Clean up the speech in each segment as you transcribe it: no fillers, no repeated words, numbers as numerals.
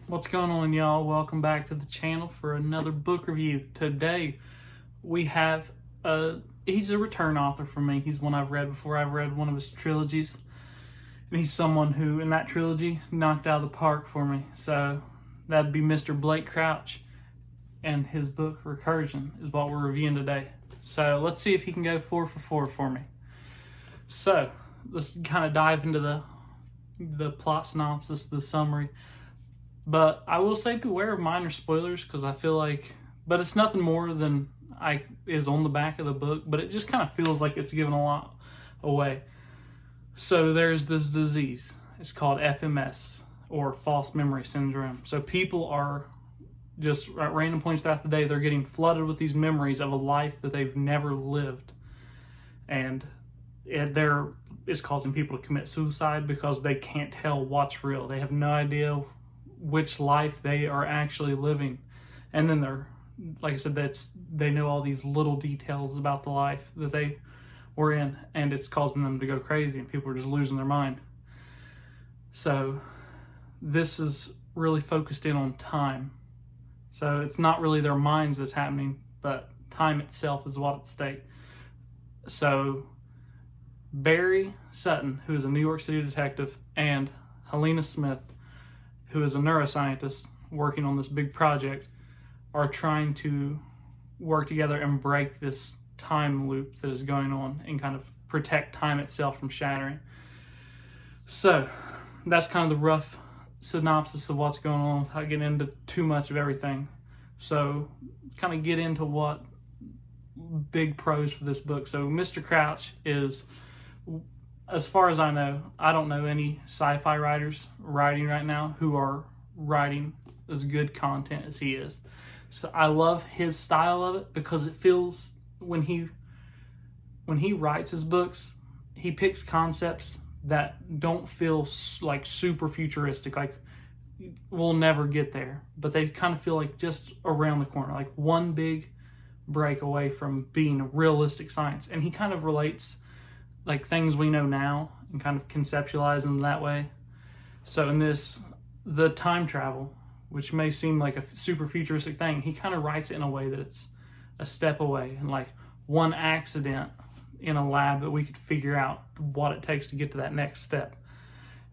What's going on, y'all? Welcome back to the channel for another book review. Today we have he's a return author for me. He's one I've read before. I've read one of his trilogies, and he's someone who in that trilogy knocked out of the park for me. So that'd be Mr. Blake Crouch, and his book Recursion is what we're reviewing today. So let's see if he can go 4 for 4 for me. So let's kind of dive into the plot synopsis, the summary. But I will say beware of minor spoilers, because I feel like, but it's nothing more than is on the back of the book, but it just kind of feels like it's giving a lot away. So there's this disease. It's called FMS, or false memory syndrome. So people are just at random points throughout the day, they're getting flooded with these memories of a life that they've never lived. And it's causing people to commit suicide because they can't tell what's real. They have no idea which life they are actually living. And then they're, like I said, they know all these little details about the life that they were in, and it's causing them to go crazy, and people are just losing their mind. So this is really focused in on time. So it's not really their minds that's happening, but time itself is what's at stake. So Barry Sutton, who is a New York City detective, and Helena Smith, who is a neuroscientist working on this big project, are trying to work together and break this time loop that is going on and kind of protect time itself from shattering. So that's kind of the rough synopsis of what's going on without getting into too much of everything. So let's kind of get into what big pros for this book. So Mr. Crouch is, as far as I know, I don't know any sci-fi writers writing right now who are writing as good content as he is. So I love his style of it, because it feels, when he writes his books, he picks concepts that don't feel like super futuristic, like we'll never get there, but they kind of feel like just around the corner, like one big break away from being realistic science. And he kind of relates like things we know now and kind of conceptualize them that way. So in this, the time travel, which may seem like a super futuristic thing, he kind of writes it in a way that it's a step away, and like one accident in a lab that we could figure out what it takes to get to that next step.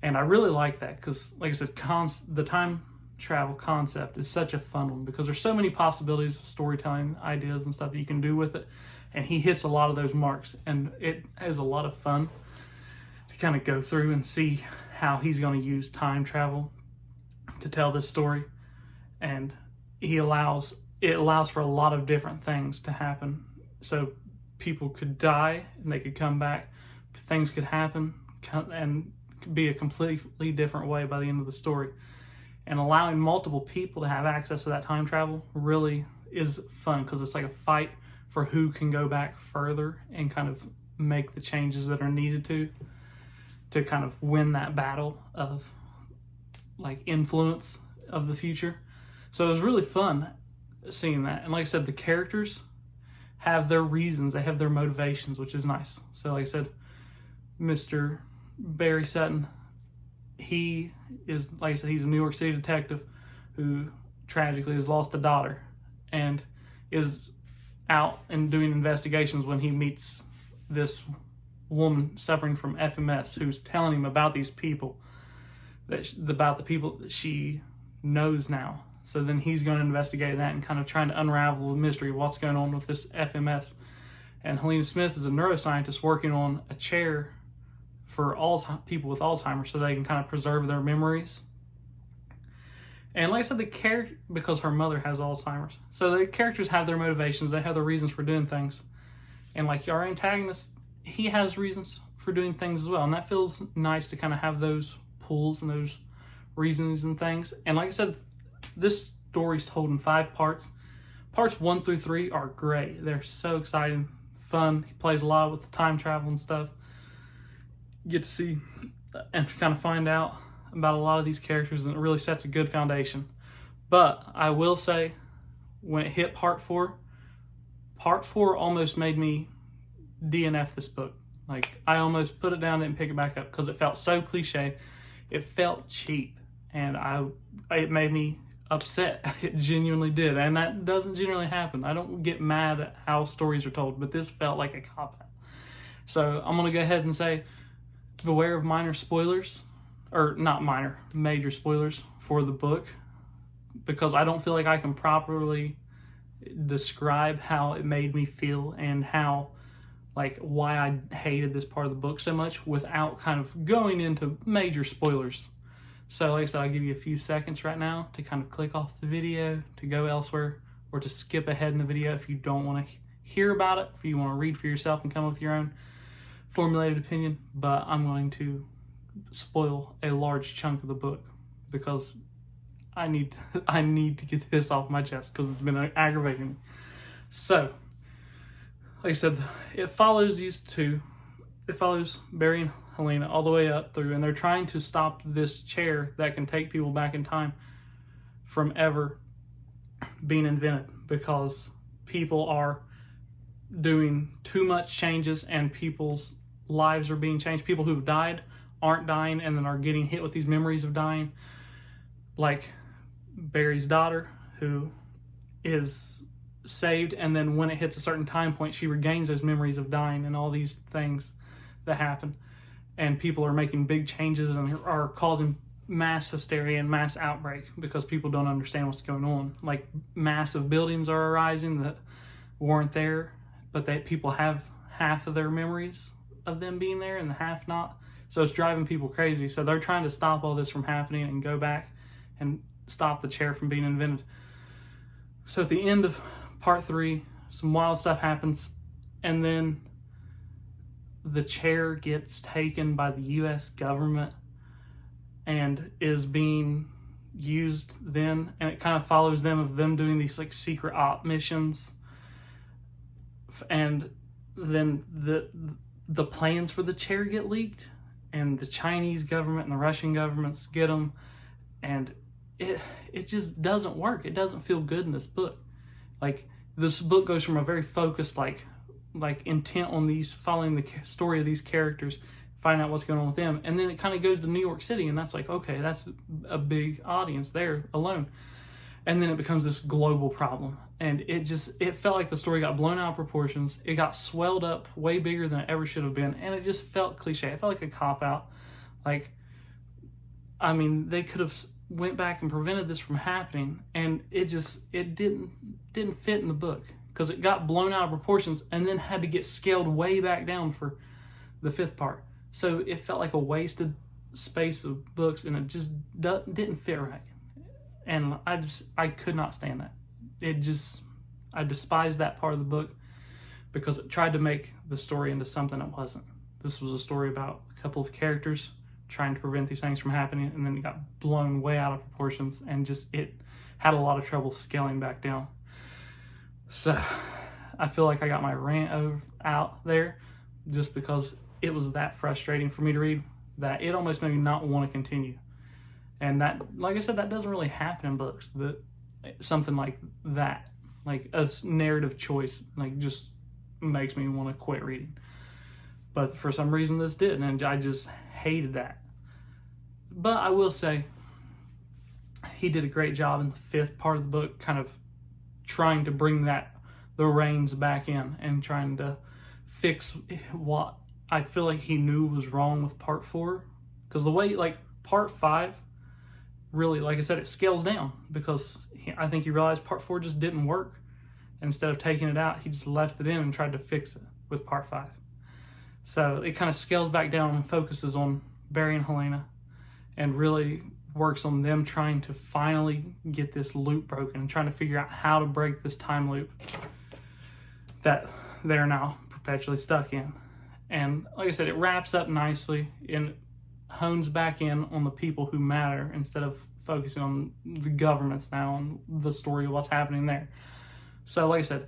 And I really like that, because like I said, the time travel concept is such a fun one, because there's so many possibilities of storytelling ideas and stuff that you can do with it. And he hits a lot of those marks, and it is a lot of fun to kind of go through and see how he's going to use time travel to tell this story. And it allows for a lot of different things to happen. So people could die and they could come back. Things could happen and be a completely different way by the end of the story. And allowing multiple people to have access to that time travel really is fun, because it's like a fight for who can go back further and kind of make the changes that are needed to kind of win that battle of like influence of the future. So it was really fun seeing that. And like I said, the characters have their reasons, they have their motivations, which is nice. So like I said, Mr. Barry Sutton, he is, like I said, he's a New York City detective who tragically has lost a daughter and is out and doing investigations when he meets this woman suffering from FMS, who's telling him about these people, about the people that she knows now. So then he's going to investigate that and kind of trying to unravel the mystery of what's going on with this FMS. And Helena Smith is a neuroscientist working on a chair for people with Alzheimer's, so they can kind of preserve their memories. And like I said, the character, because her mother has Alzheimer's, so the characters have their motivations, they have their reasons for doing things. And like our antagonist, he has reasons for doing things as well. And that feels nice to kind of have those pulls and those reasons and things. And like I said, this story's told in 5 parts. Parts 1 through 3 are great. They're so exciting, fun. He plays a lot with the time travel and stuff. You get to see and kind of find out about a lot of these characters, and it really sets a good foundation. But I will say, when it hit part 4 almost made me DNF this book. Like, I almost put it down and didn't pick it back up, because it felt so cliche. It felt cheap. and it made me upset. It genuinely did, and that doesn't generally happen. I don't get mad at how stories are told, but this felt like a cop-out. So I'm gonna go ahead and say, beware of minor spoilers, or not minor, major spoilers for the book, because I don't feel like I can properly describe how it made me feel and how, like, why I hated this part of the book so much without kind of going into major spoilers. So like I said, I'll give you a few seconds right now to kind of click off the video, to go elsewhere, or to skip ahead in the video if you don't want to hear about it, if you want to read for yourself and come up with your own formulated opinion. But I'm going to spoil a large chunk of the book because I need to get this off my chest because it's been aggravating me. So, like I said, it follows these two. It follows Barry and Helena all the way up through, and they're trying to stop this chair that can take people back in time from ever being invented, because people are doing too much changes and people's lives are being changed. People who've died aren't dying and then are getting hit with these memories of dying, like Barry's daughter, who is saved, and then when it hits a certain time point, she regains those memories of dying and all these things that happen. And people are making big changes and are causing mass hysteria and mass outbreak because people don't understand what's going on. Like, massive buildings are arising that weren't there, but that people have half of their memories of them being there and half not. So it's driving people crazy. So they're trying to stop all this from happening and go back and stop the chair from being invented. So at the end of part 3, some wild stuff happens, and then the chair gets taken by the US government and is being used then, and it kind of follows them of them doing these like secret op missions, and then the plans for the chair get leaked, and the Chinese government and the Russian governments get them, and it just doesn't work. It doesn't feel good in this book. Like, this book goes from a very focused like intent on these, following the story of these characters, find out what's going on with them, and then it kind of goes to New York City, and that's like, okay, that's a big audience there alone, and then it becomes this global problem, and it felt like the story got blown out of proportions. It got swelled up way bigger than it ever should have been, and it just felt cliche. It felt like a cop-out. Like, I mean, they could have went back and prevented this from happening, and it didn't fit in the book because it got blown out of proportions and then had to get scaled way back down for the 5th part. So it felt like a wasted space of books, and it just didn't fit right. And I could not stand that. I despised that part of the book because it tried to make the story into something it wasn't. This was a story about a couple of characters trying to prevent these things from happening, and then it got blown way out of proportions, and it had a lot of trouble scaling back down. So I feel like I got my rant out there just because it was that frustrating for me to read that it almost made me not want to continue. And that, like I said, that doesn't really happen in books. Something like that, like a narrative choice, like, just makes me want to quit reading. But for some reason this didn't, and I just hated that. But I will say, he did a great job in the 5th part of the book, kind of trying to bring the reins back in and trying to fix what I feel like he knew was wrong with part 4. Because the way, like, part 5, really, like I said, it scales down because I think he realized part 4 just didn't work. Instead of taking it out, he just left it in and tried to fix it with part 5. So it kind of scales back down and focuses on Barry and Helena, and really works on them trying to finally get this loop broken and trying to figure out how to break this time loop that they're now perpetually stuck in. And like I said, it wraps up nicely and hones back in on the people who matter instead of focusing on the governments now and the story of what's happening there. So like I said,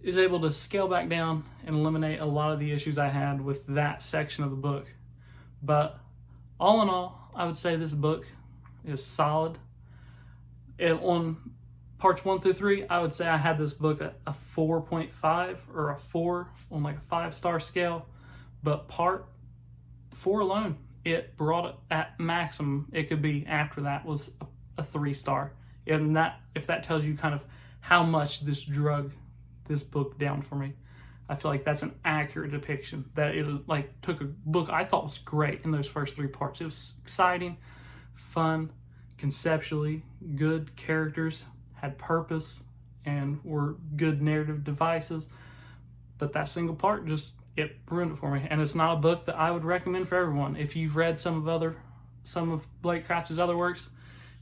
is able to scale back down and eliminate a lot of the issues I had with that section of the book. But all in all, I would say this book is solid. On parts 1 through 3, I would say I had this book at a 4.5 or a 4 on like a 5-star scale. But part 4 alone, it brought it at maximum it could be after that was a 3-star. And that, if that tells you kind of how much this drug this book down for me, I feel like that's an accurate depiction. That it was like took a book I thought was great in those first 3 parts. It was exciting, fun, conceptually good characters, had purpose, and were good narrative devices. But that single part just, it ruined it for me. And it's not a book that I would recommend for everyone. If you've read some of Blake Crouch's other works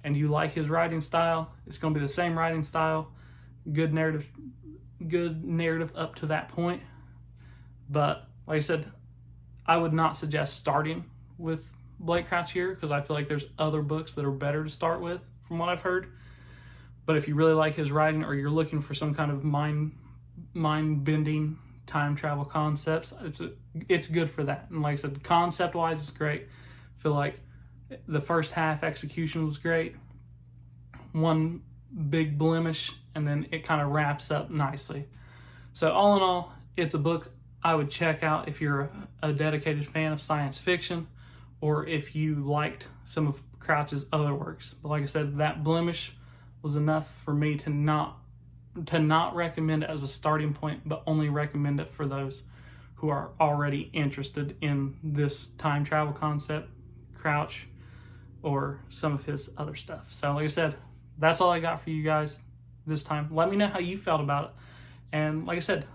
and you like his writing style, it's going to be the same writing style, good narrative up to that point. But like I said, I would not suggest starting with Blake Crouch here, because I feel like there's other books that are better to start with from what I've heard. But if you really like his writing, or you're looking for some kind of mind-bending time travel concepts, it's good for that. And like I said, concept-wise, it's great. I feel like the first half execution was great. One big blemish, and then it kind of wraps up nicely. So all in all, it's a book I would check out if you're a dedicated fan of science fiction, or if you liked some of Crouch's other works. But like I said, that blemish was enough for me to not recommend it as a starting point, but only recommend it for those who are already interested in this time travel concept, Crouch, or some of his other stuff. So like I said, that's all I got for you guys this time. Let me know how you felt about it. And like I said,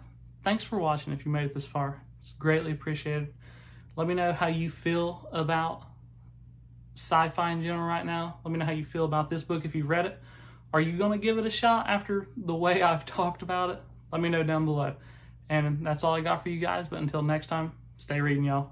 thanks for watching if you made it this far. It's greatly appreciated. Let me know how you feel about sci-fi in general right now. Let me know how you feel about this book if you've read it. Are you going to give it a shot after the way I've talked about it? Let me know down below. And that's all I got for you guys. But until next time, stay reading, y'all.